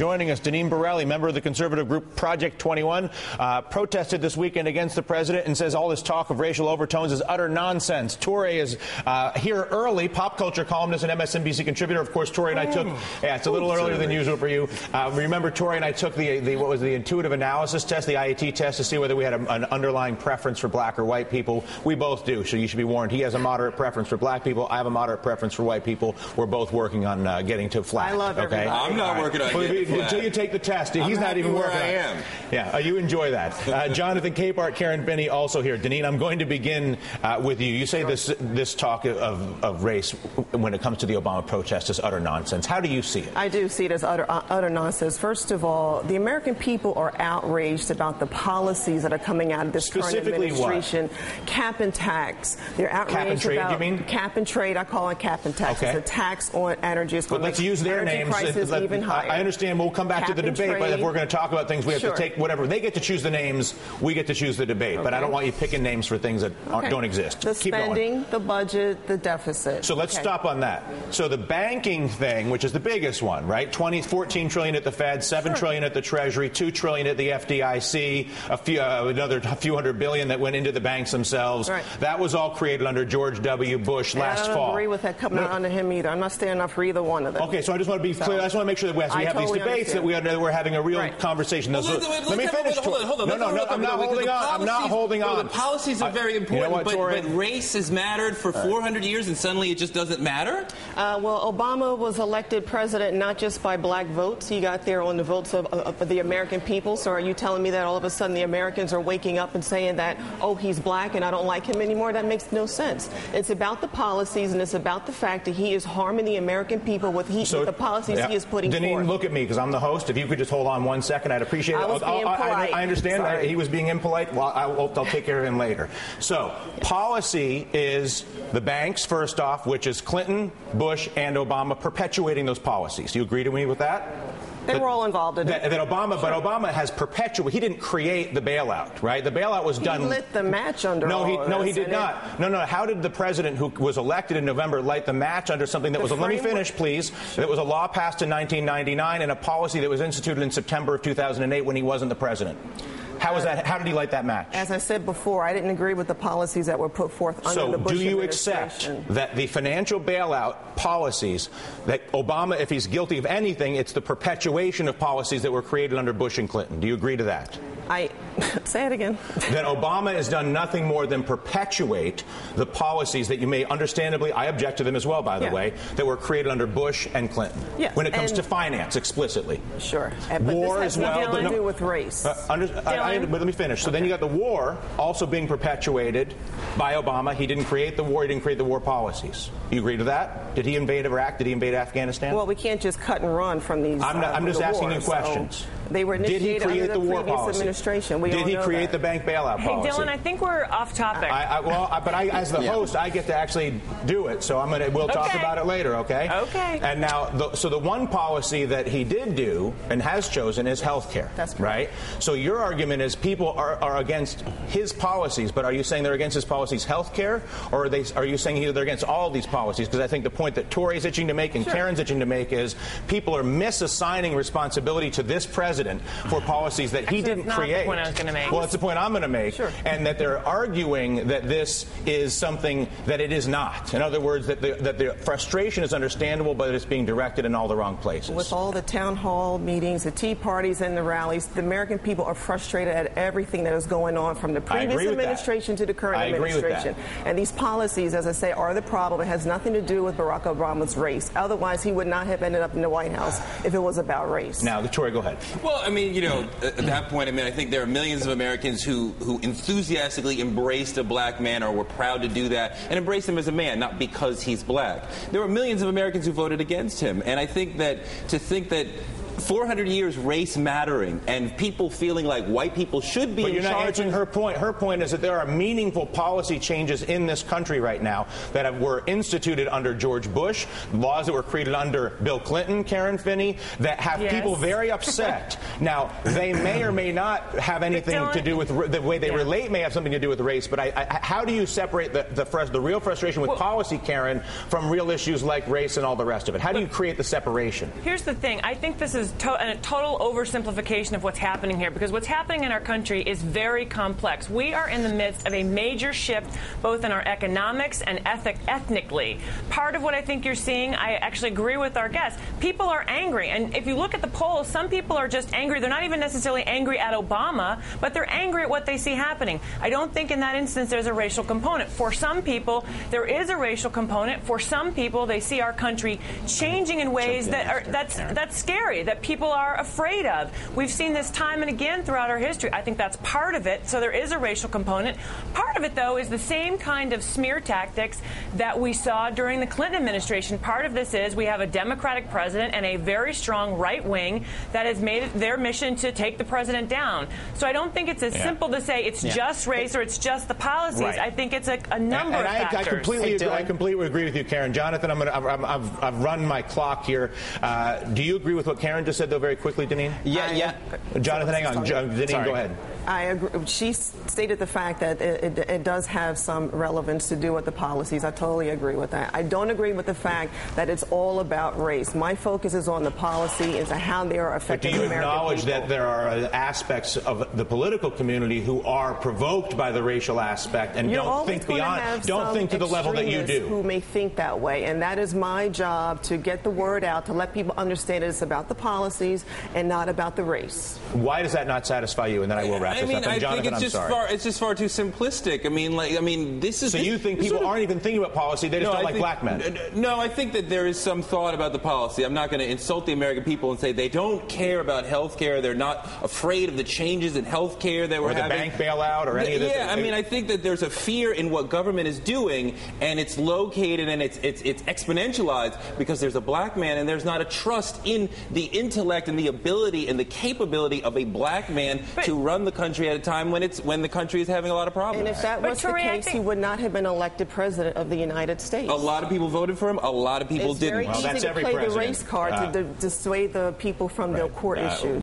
Joining us, Deneen Borelli, member of the conservative group Project 21, protested this weekend against the president and says all this talk of racial overtones is utter nonsense. Torrey is here early, pop culture columnist and MSNBC contributor. Of course, Torrey and I took, it's a little earlier than usual for you. Remember, Torrey and I took the intuitive analysis test, the IAT test, to see whether we had an underlying preference for black or white people. We both do, so you should be warned. He has a moderate preference for black people. I have a moderate preference for white people. We're both working on getting to flat. I love everybody. I'm not working on getting until you take the test. He's not even working. I am. Yeah, you enjoy that. Jonathan Capehart, Karen Binney, also here. Deneen, I'm going to begin with you. You say this talk of race when it comes to the Obama protest is utter nonsense. How do you see it? I do see it as utter nonsense. First of all, the American people are outraged about the policies that are coming out of this current administration. What? Cap and tax. They're outraged cap and trade, about you mean? Cap and trade. I call it cap and tax. Okay. It's a tax on energy. It's but let's use their names. Even higher. I understand. We'll come back cap to the debate, but if we're going to talk about things, we have to take whatever. They get to choose the names. We get to choose the debate. But I don't want you picking names for things that don't exist. The spending, the budget, the deficit. So let's stop on that. So the banking thing, which is the biggest one, right? 14 trillion at the Fed, $7 trillion at the Treasury, $2 trillion at the FDIC, another few hundred billion that went into the banks themselves. Right. That was all created under George W. Bush last fall. I don't agree with that coming out under him either. I'm not standing up for either one of them. Okay, so I just want to be clear. I just want to make sure that we have these debates, that we're having a real conversation. Let me finish. Hold on. No, I'm not holding on. I'm not holding on. The policies are very important, but race has mattered for 400 years, and suddenly it just doesn't matter? Well, Obama was elected president not just by black votes. He got there on the votes of the American people. So are you telling me that all of a sudden the Americans are waking up and saying that, oh, he's black and I don't like him anymore? That makes no sense. It's about the policies, and it's about the fact that he is harming the American people with the policies he is putting forth. Deneen, look at me, because I'm the host. If you could just hold on 1 second, I'd appreciate it. I understand. He was being impolite. Well, I'll take care of him later. So policy is the banks, first off, which is Clinton, Bush, and Obama perpetuating those policies. Do you agree with me with that? They were all involved in it. But Obama has perpetuated. He didn't create the bailout, right? The bailout was done. He lit the match under. No, he did not. No. How did the president who was elected in November light the match under something that was? Let me finish, please. That was a law passed in 1999 and a policy that was instituted in September of 2008 when he wasn't the president. How was that? How did he light that match? As I said before, I didn't agree with the policies that were put forth under the Bush administration. So do you accept that the financial bailout policies, that Obama, if he's guilty of anything, it's the perpetuation of policies that were created under Bush and Clinton? Do you agree to that? Say it again. That Obama has done nothing more than perpetuate the policies that you may understandably, I object to them as well, by the way, that were created under Bush and Clinton. Yes, when it comes to finance, explicitly. Sure. But war this has nothing to do with race. But let me finish. So then you got the war also being perpetuated by Obama. He didn't create the war. He didn't create the war policies. You agree to that? Did he invade Iraq? Did he invade Afghanistan? Well, we can't just cut and run from these. I'm just asking you questions. So they were initiated under the previous administration. Did he create the bank bailout policy? Hey, Dylan, I think we're off topic. As the host, I get to actually do it. So we'll talk about it later, okay? Okay. And now, the one policy that he did do and has chosen is health care. That's correct. Right? So your argument is people are against his policies, but are you saying they're against his policies health care, or are you saying they're against all of these policies? Because I think the point that Torrey's itching to make and Karen's itching to make is people are misassigning responsibility to this president for policies that he didn't create. The point I was going to make. Well, that's the point I'm going to make, and that they're arguing that this is something that it is not. In other words, that the frustration is understandable, but it's being directed in all the wrong places. With all the town hall meetings, the tea parties, and the rallies, the American people are frustrated at everything that is going on from the previous administration to the current administration. And these policies, as I say, are the problem. It has nothing to do with Barack Obama's race. Otherwise, he would not have ended up in the White House if it was about race. Now, Torrey, go ahead. Well, at that point, I think there are millions of Americans who enthusiastically embraced a black man or were proud to do that and embraced him as a man, not because he's black. There were millions of Americans who voted against him. And I think that 400 years race mattering and people feeling like white people should be in charge. But you're not answering her point. Her point is that there are meaningful policy changes in this country right now that were instituted under George Bush, laws that were created under Bill Clinton, Karen Binney, that have people very upset. Now, they may or may not have anything to do with the way they relate, may have something to do with race, but how do you separate the real frustration with policy, Karen, from real issues like race and all the rest of it? How do you create the separation? Here's the thing. I think this is is a total oversimplification of what's happening here, because what's happening in our country is very complex. We are in the midst of a major shift, both in our economics and ethnically. Part of what I think you're seeing, I actually agree with our guests. People are angry, and if you look at the polls, some people are just angry. They're not even necessarily angry at Obama, but they're angry at what they see happening. I don't think in that instance there's a racial component. For some people, there is a racial component. For some people, they see our country changing in ways that's scary, that people are afraid of. We've seen this time and again throughout our history. I think that's part of it. So there is a racial component. Part of it, though, is the same kind of smear tactics that we saw during the Clinton administration. Part of this is we have a Democratic president and a very strong right wing that has made it their mission to take the president down. So I don't think it's as simple to say it's just race or it's just the policies. Right. I think it's a number of factors. I completely agree with you, Karen. Jonathan, I've run my clock here. Do you agree with what Karen just said, though, very quickly, Deneen? Yeah. Jonathan, hang on. Deneen, go ahead. I agree. She stated the fact that it does have some relevance to do with the policies. I totally agree with that. I don't agree with the fact that it's all about race. My focus is on the policy and how they are affecting American people. Do you acknowledge that there are aspects of the political community who are provoked by the racial aspect and don't think to the level that you do? Who may think that way, and that is my job, to get the word out, to let people understand it's about the policies and not about the race. Why does that not satisfy you? And then I will wrap this up. And Jonathan, it's just far too simplistic. I mean, this is. So you think people aren't even thinking about policy? They just don't like black men. No, I think that there is some thought about the policy. I'm not going to insult the American people and say they don't care about health care. They're not afraid of the changes in health care that we're having. Or the bank bailout or any of this. Yeah, I mean, I think that there's a fear in what government is doing, and it's located and it's exponentialized because there's a black man and there's not a trust in the intellect and the ability and the capability of a black man to run the country at a time when the country is having a lot of problems. And if that was the case, he would not have been elected president of the United States. A lot of people voted for him. A lot of people didn't. It's very easy to play the race card to dissuade the people from their core issues.